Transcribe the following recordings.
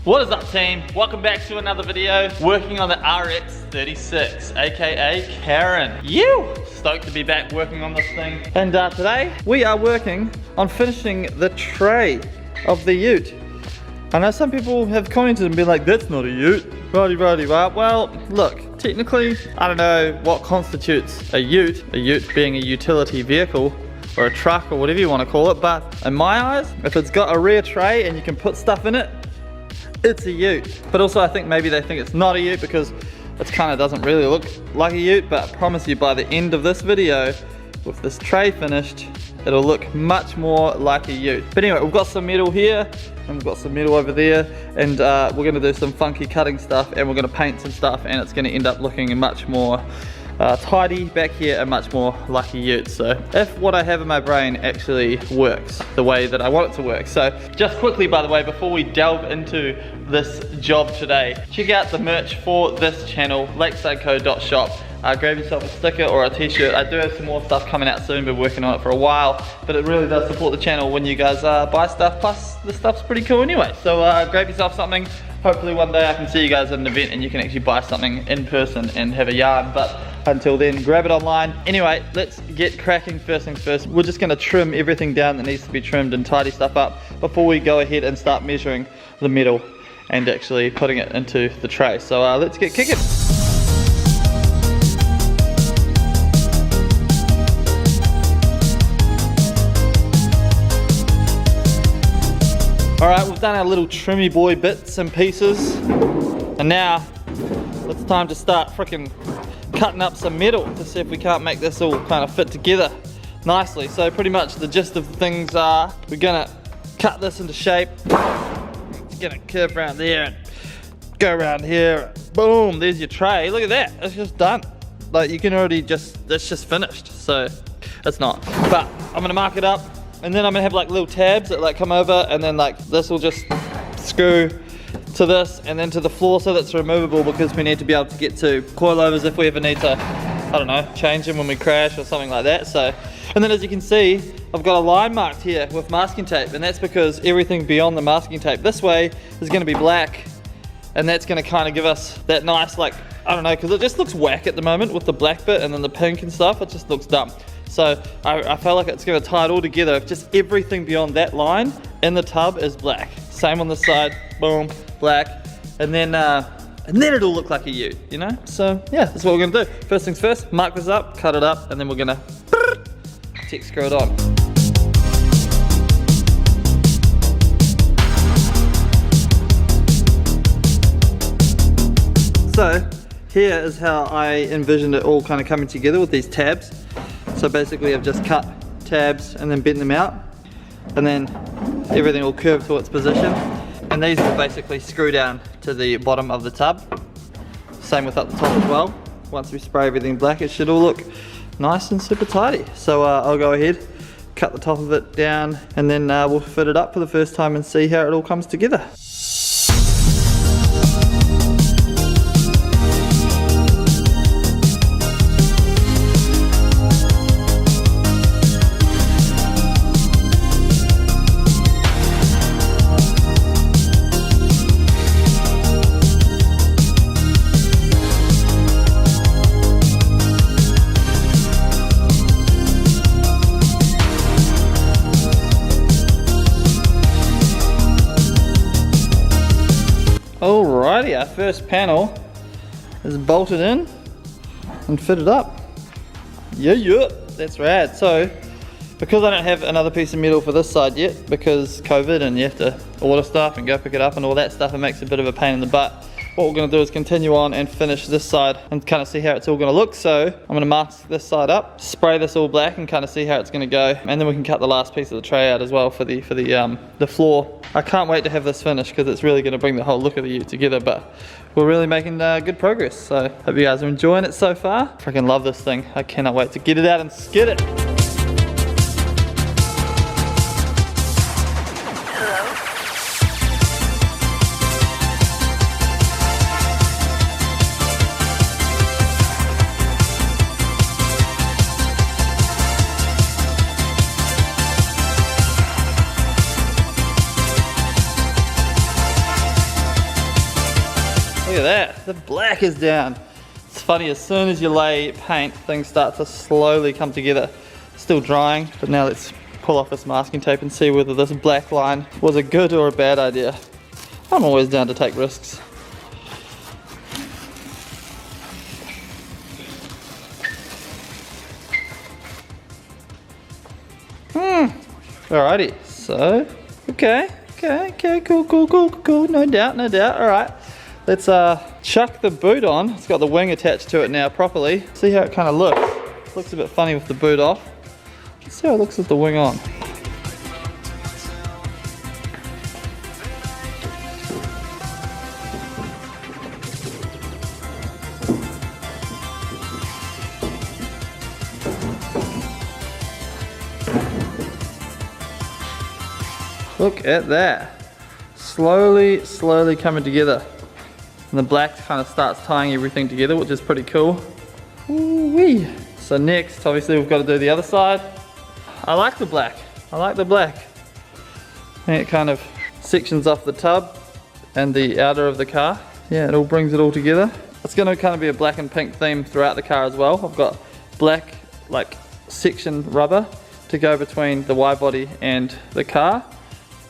What is up, team? Welcome back to another video working on the RX36, aka Karen. Stoked to be back working on this thing. And today we are working on finishing the tray of the Ute. I know some people have commented and been like, that's not a Ute. Righty. Well, look, technically, I don't know what constitutes a Ute being a utility vehicle or a truck or whatever you want to call it, but in my eyes, if it's got a rear tray and you can put stuff in it, it's a Ute. But also I think maybe they think it's not a Ute because it kind of doesn't really look like a Ute, but I promise you by the end of this video, with this tray finished, it'll look much more like a Ute. But anyway, we've got some metal here and we've got some metal over there, and we're gonna do some funky cutting stuff and we're gonna paint some stuff, and it's gonna end up looking much more tidy back here and much more like a Ute. So if what I have in my brain actually works the way that I want it to work. So just quickly, by the way, before we delve into this job today, check out the merch for this channel, lakesideco.shop. Grab yourself a sticker or a t-shirt. I do have some more stuff coming out soon, been working on it for a while, but it really does support the channel when you guys buy stuff, plus the stuff's pretty cool anyway. So grab yourself something. Hopefully one day I can see you guys at an event and you can actually buy something in person and have a yarn, but until then, grab it online. Anyway, let's get cracking. First things first, we're just gonna trim everything down that needs to be trimmed and tidy stuff up before we go ahead and start measuring the metal and actually putting it into the tray. So let's get kicking. Alright, we've done our little trimmy boy bits and pieces, and now it's time to start freaking cutting up some metal to see if we can't make this all kind of fit together nicely. So pretty much the gist of the things are, we're gonna cut this into shape. It's gonna curve around there and go around here. Boom, there's your tray. Look at that, it's just done. Like you can already it's just finished. So it's not, but I'm gonna mark it up. And then I'm gonna have like little tabs that like come over, and then like this will just screw to this and then to the floor, so that's removable because we need to be able to get to coilovers if we ever need to, I don't know, change them when we crash or something like that. So, and then as you can see, I've got a line marked here with masking tape, and that's because everything beyond the masking tape this way is gonna be black, and that's gonna kind of give us that nice, like, I don't know, because it just looks whack at the moment with the black bit and then the pink and stuff. It just looks dumb. So I feel like it's gonna tie it all together if just everything beyond that line in the tub is black. Same on the side, boom, black. And then it'll look like a Ute, you know? So yeah, that's what we're gonna do. First things first, mark this up, cut it up, and then we're gonna tick screw it on. So here is how I envisioned it all kind of coming together with these tabs. So basically I've just cut tabs and then bent them out, and then everything will curve to its position, and these will basically screw down to the bottom of the tub. Same with up the top as well. Once we spray everything black, it should all look nice and super tidy. So I'll go ahead, cut the top of it down, and then we'll fit it up for the first time and see how it all comes together. Alrighty, our first panel is bolted in and fitted up. Yeah, that's rad. So, because I don't have another piece of metal for this side yet, because COVID and you have to order stuff and go pick it up and all that stuff, it makes a bit of a pain in the butt. What we're gonna do is continue on and finish this side and kind of see how it's all gonna look. So I'm gonna mask this side up, spray this all black, and kind of see how it's gonna go. And then we can cut the last piece of the tray out as well for the floor. I can't wait to have this finished because it's really gonna bring the whole look of the Ute together, but we're really making good progress. So hope you guys are enjoying it so far. Freaking love this thing. I cannot wait to get it out and skid it. Look at that, the black is down. It's funny, as soon as you lay paint, things start to slowly come together. Still drying, but now let's pull off this masking tape and see whether this black line was a good or a bad idea. I'm always down to take risks. Alrighty, so, okay, cool, no doubt, alright. Let's chuck the boot on. It's got the wing attached to it now properly. See how it kind of looks. Looks a bit funny with the boot off. Let's see how it looks with the wing on. Look at that. Slowly coming together. And the black kind of starts tying everything together, which is pretty cool. Ooh-wee. So next, obviously we've got to do the other side. I like the black. And it kind of sections off the tub and the outer of the car. Yeah, it all brings it all together. It's going to kind of be a black and pink theme throughout the car as well. I've got black like section rubber to go between the wide body and the car.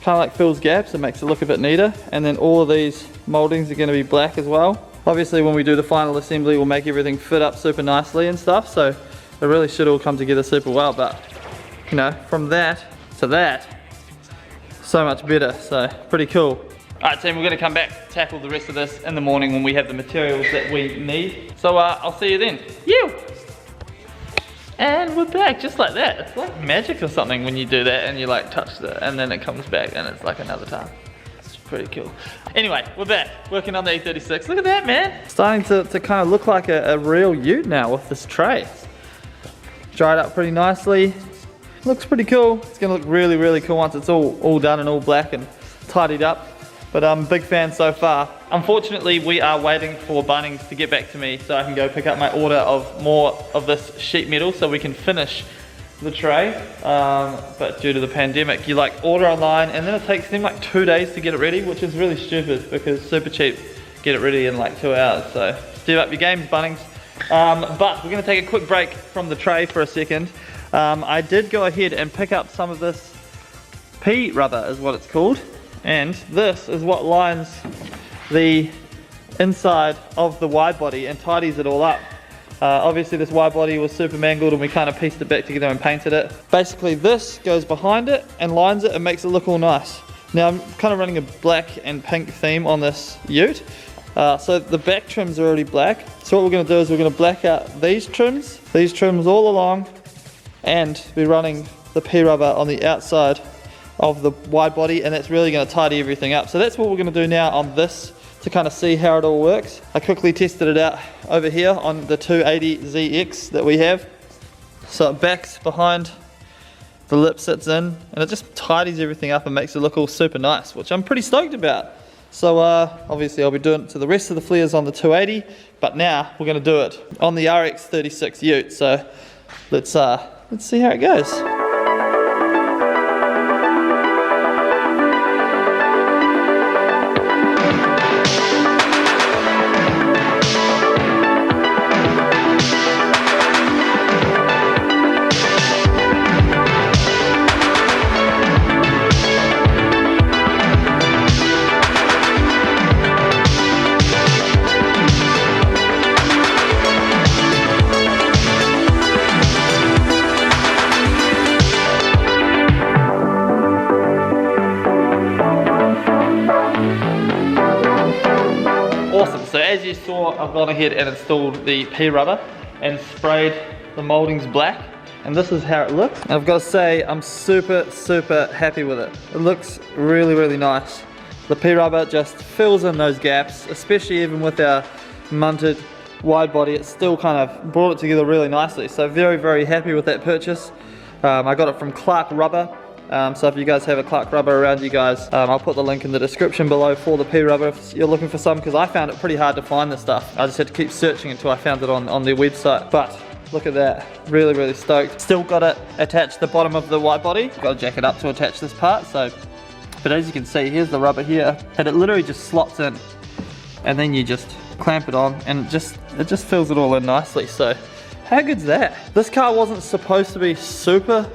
Kind of like fills gaps, it makes it look a bit neater. And then all of these moldings are going to be black as well. Obviously when we do the final assembly we'll make everything fit up super nicely and stuff, so it really should all come together super well. But you know, from that to that, so much better, so pretty cool. Alright team, we're going to come back, tackle the rest of this in the morning when we have the materials that we need. So I'll see you then. And we're back just like that. It's like magic or something when you do that and you like touch it and then it comes back and it's like another time. It's pretty cool. Anyway, we're back working on the E36. Look at that, man. Starting to kind of look like a real ute now with this tray. Dried up pretty nicely. Looks pretty cool. It's gonna look really cool once it's all done and all black and tidied up. But I'm a big fan so far. Unfortunately, we are waiting for Bunnings to get back to me so I can go pick up my order of more of this sheet metal so we can finish the tray. But due to the pandemic, you like order online and then it takes them like 2 days to get it ready, which is really stupid because super cheap, get it ready in like 2 hours. So step up your games, Bunnings. But we're gonna take a quick break from the tray for a second. I did go ahead and pick up some of this P rubber is what it's called. And this is what lines the inside of the wide body and tidies it all up. Obviously this wide body was super mangled and we kind of pieced it back together and painted it. Basically this goes behind it and lines it and makes it look all nice. Now I'm kind of running a black and pink theme on this ute. So the back trims are already black. So what we're going to do is we're going to black out these trims all along, and be running the P rubber on the outside of the wide body, and that's really going to tidy everything up. So that's what we're going to do now on this to kind of see how it all works. I quickly tested it out over here on the 280ZX that we have. So it backs behind, the lip sits in, and it just tidies everything up and makes it look all super nice, which I'm pretty stoked about. So obviously I'll be doing it to the rest of the flares on the 280, but now we're going to do it on the RX36 Ute. So let's see how it goes. Awesome, so as you saw, I've gone ahead and installed the P rubber and sprayed the mouldings black, and this is how it looks. And I've got to say, I'm super happy with it. It looks really nice. The P rubber just fills in those gaps, especially even with our munted wide body. It still kind of brought it together really nicely. So very happy with that purchase. I got it from Clark Rubber. So if you guys have a Clark rubber around you guys, I'll put the link in the description below for the P rubber if you're looking for some, because I found it pretty hard to find this stuff. I just had to keep searching until I found it on their website. But look at that, really stoked. Still got it attached to the bottom of the wide body. Got to jack it up to attach this part. So, but as you can see, here's the rubber here, and it literally just slots in and then you just clamp it on, and it just fills it all in nicely. So how good's that? This car wasn't supposed to be super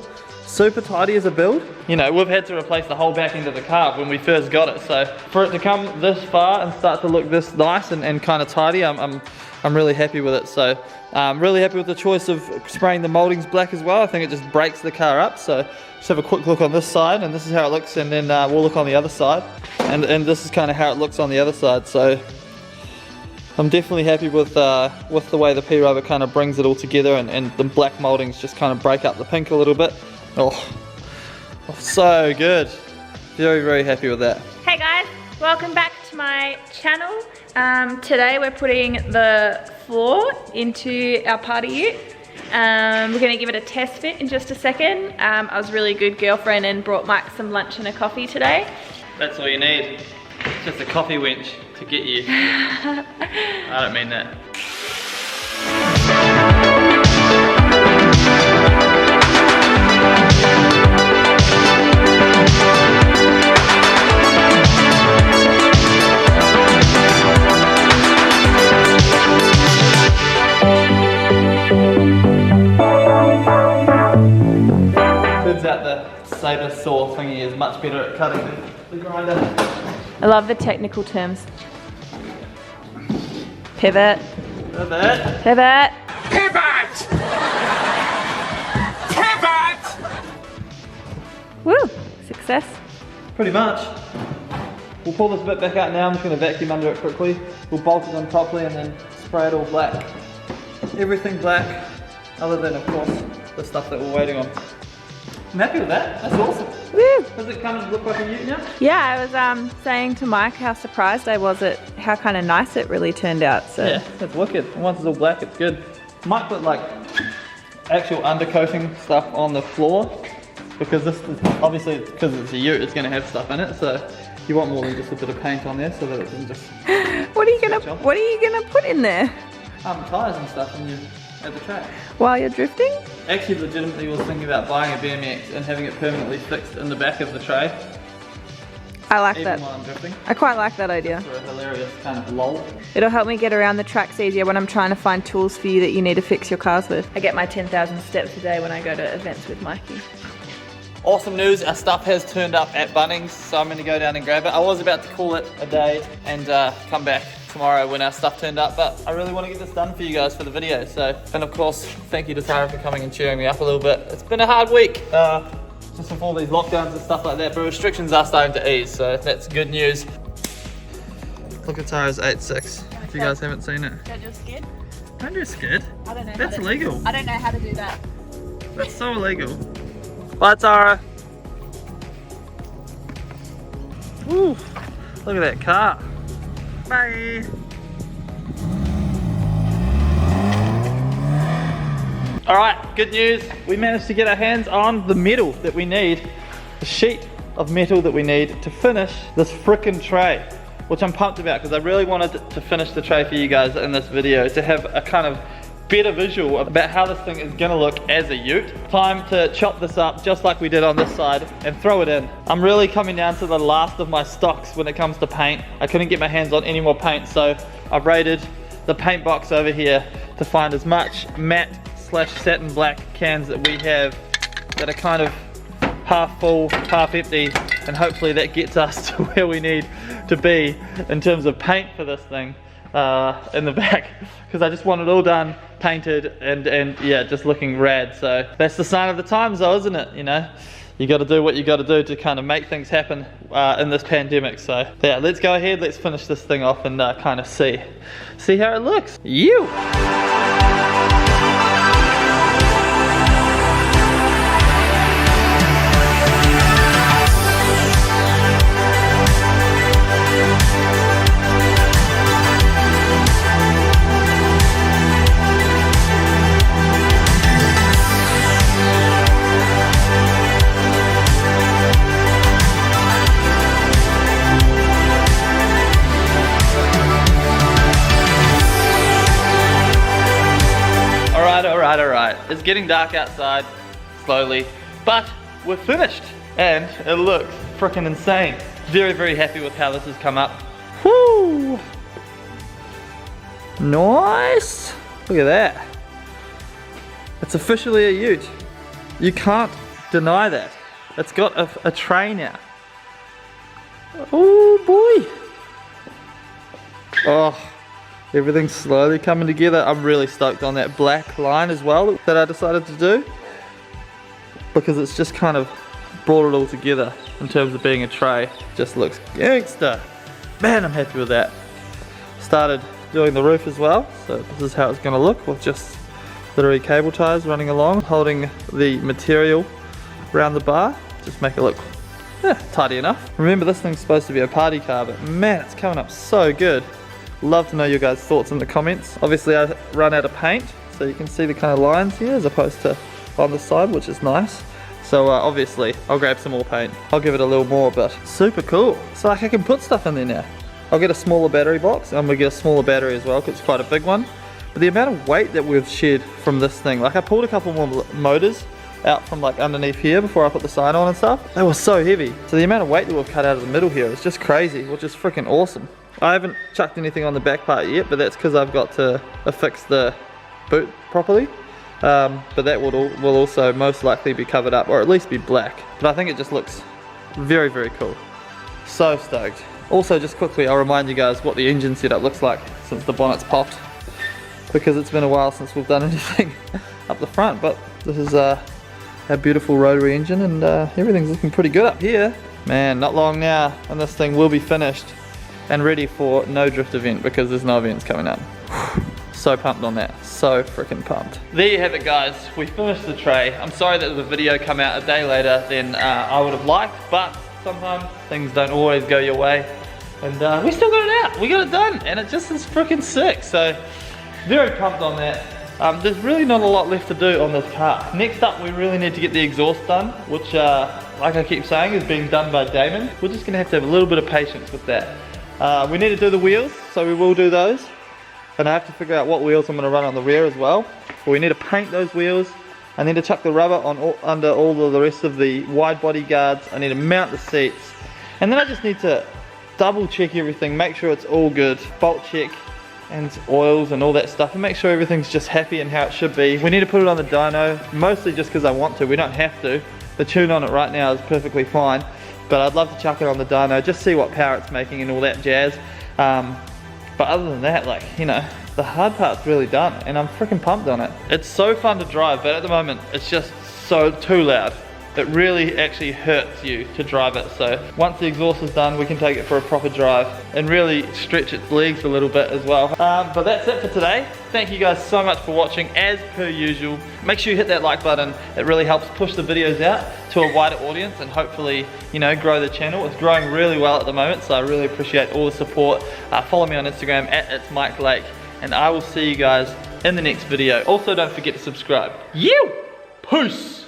tidy as a build. You know, we've had to replace the whole back end of the car when we first got it. So for it to come this far and start to look this nice and kind of tidy, I'm really happy with it. So I'm really happy with the choice of spraying the moldings black as well. I think it just breaks the car up. So just have a quick look on this side, and this is how it looks, and then we'll look on the other side, and this is kind of how it looks on the other side. So I'm definitely happy with the way the P-rubber kind of brings it all together, and the black moldings just kind of break up the pink a little bit. Oh, so good. Very happy with that. Hey guys, welcome back to my channel. Today we're putting the floor into our party ute. We're gonna give it a test fit in just a second. I was a really good girlfriend and brought Mike some lunch and a coffee today. That's all you need. It's just a coffee wench to get you. I don't mean that. Turns out the saber saw thingy is much better at cutting than the grinder. I love the technical terms. Pivot. Pivot. Pivot. Pivot! Pivot! Woo! Success. Pretty much. We'll pull this bit back out now. I'm just going to vacuum under it quickly. We'll bolt it on properly and then spray it all black. Everything black, other than of course the stuff that we're waiting on. I'm happy with that. That's awesome. Woo! Does it come and look like a ute now? Yeah, I was saying to Mike how surprised I was at how kind of nice it really turned out. So yeah, it's wicked. And once it's all black, it's good. Might put like actual undercoating stuff on the floor, because this is obviously, because it's a ute, it's going to have stuff in it. So you want more than just a bit of paint on there, so that it doesn't just. What are you gonna put in there? Tyres and stuff when you're at the track. While you're drifting? Actually, legitimately was thinking about buying a BMX and having it permanently fixed in the back of the tray. I like even that. While I'm drifting. I quite like that idea. For a hilarious kind of lol. It'll help me get around the tracks easier when I'm trying to find tools for you that you need to fix your cars with. I get my 10,000 steps a day when I go to events with Mikey. Awesome news, our stuff has turned up at Bunnings, so I'm going to go down and grab it. I was about to call it a day and come back tomorrow when our stuff turned up, but I really want to get this done for you guys for the video. So, and of course, thank you to Tara for coming and cheering me up a little bit. It's been a hard week, just with all these lockdowns and stuff like that, but restrictions are starting to ease, so that's good news. Look at Tara's 8.6, if you guys haven't seen it. Don't you scared? Don't do skid. I don't know. That's illegal. I don't know how to do that. That's so illegal. Bye, Tara. Ooh, look at that car. Bye. All right, good news. We managed to get our hands on the metal that we need, the sheet of metal that we need to finish this frickin' tray, which I'm pumped about because I really wanted to finish the tray for you guys in this video to have a kind of better visual about how this thing is gonna look as a ute. Time to chop this up just like we did on this side and throw it in. I'm really coming down to the last of my stocks when it comes to paint. I couldn't get my hands on any more paint, so I've raided the paint box over here to find as much matte / satin black cans that we have that are kind of half full, half empty, and hopefully that gets us to where we need to be in terms of paint for this thing in the back, because I just want it all done, painted, and yeah, just looking rad. So that's the sign of the times though, isn't it? You know, you got to do what you got to do to kind of make things happen in this pandemic. So yeah, let's go ahead, let's finish this thing off and kind of see how it looks. You. Alright, it's getting dark outside, slowly, but we're finished, and it looks freaking insane. Very, very happy with how this has come up. Woo! Nice. Look at that. It's officially a ute. You can't deny that. It's got a tray now. Oh boy. Oh, everything's slowly coming together. I'm really stoked on that black line as well that I decided to do, because it's just kind of brought it all together in terms of being a tray. Just looks gangster. Man, I'm happy with that. Started doing the roof as well, so this is how it's going to look, with just literally cable ties running along, holding the material around the bar. Just make it look tidy enough. Remember, this thing's supposed to be a party car, but man, it's coming up so good. Love to know your guys' thoughts in the comments. Obviously I run out of paint, so you can see the kind of lines here as opposed to on the side, which is nice. So obviously I'll grab some more paint. I'll give it a little more, but super cool. So like I can put stuff in there now. I'll get a smaller battery box. I'm gonna get a smaller battery as well because it's quite a big one. But the amount of weight that we've shed from this thing, like I pulled a couple more motors out from like underneath here before I put the sign on and stuff. They were so heavy. So the amount of weight that we've cut out of the middle here is just crazy, which is freaking awesome. I haven't chucked anything on the back part yet, but that's because I've got to affix the boot properly. But that will also most likely be covered up, or at least be black. But I think it just looks very, very cool. So stoked. Also, just quickly, I'll remind you guys what the engine setup looks like since the bonnet's popped, because it's been a while since we've done anything up the front. But this is our beautiful rotary engine, and everything's looking pretty good up here. Man, not long now and this thing will be finished and ready for no drift event, because there's no events coming up. So pumped on that, so freaking pumped. There you have it guys, we finished the tray. I'm sorry that the video came out a day later than I would have liked, but sometimes things don't always go your way. And we still got it out, we got it done, and it just is freaking sick. So very pumped on that. There's really not a lot left to do on this car. Next up, we really need to get the exhaust done, which like I keep saying is being done by Damon. We're just gonna have to have a little bit of patience with that. We need to do the wheels, so we will do those. And I have to figure out what wheels I'm going to run on the rear as well. But we need to paint those wheels. I need to chuck the rubber on under all of the rest of the wide body guards. I need to mount the seats. And then I just need to double check everything, make sure it's all good. Bolt check and oils and all that stuff, and make sure everything's just happy and how it should be. We need to put it on the dyno, mostly just because I want to. We don't have to. The tune on it right now is perfectly fine. But I'd love to chuck it on the dyno, just see what power it's making and all that jazz. But other than that, like, you know, the hard part's really done, and I'm freaking pumped on it. It's so fun to drive, but at the moment, it's just so too loud. It really actually hurts you to drive it. So once the exhaust is done, we can take it for a proper drive and really stretch its legs a little bit as well. But that's it for today. Thank you guys so much for watching, as per usual. Make sure you hit that like button. It really helps push the videos out to a wider audience and hopefully, you know, grow the channel. It's growing really well at the moment, so I really appreciate all the support. Follow me on Instagram at It's Mike Lake, and I will see you guys in the next video. Also, don't forget to subscribe. Peace!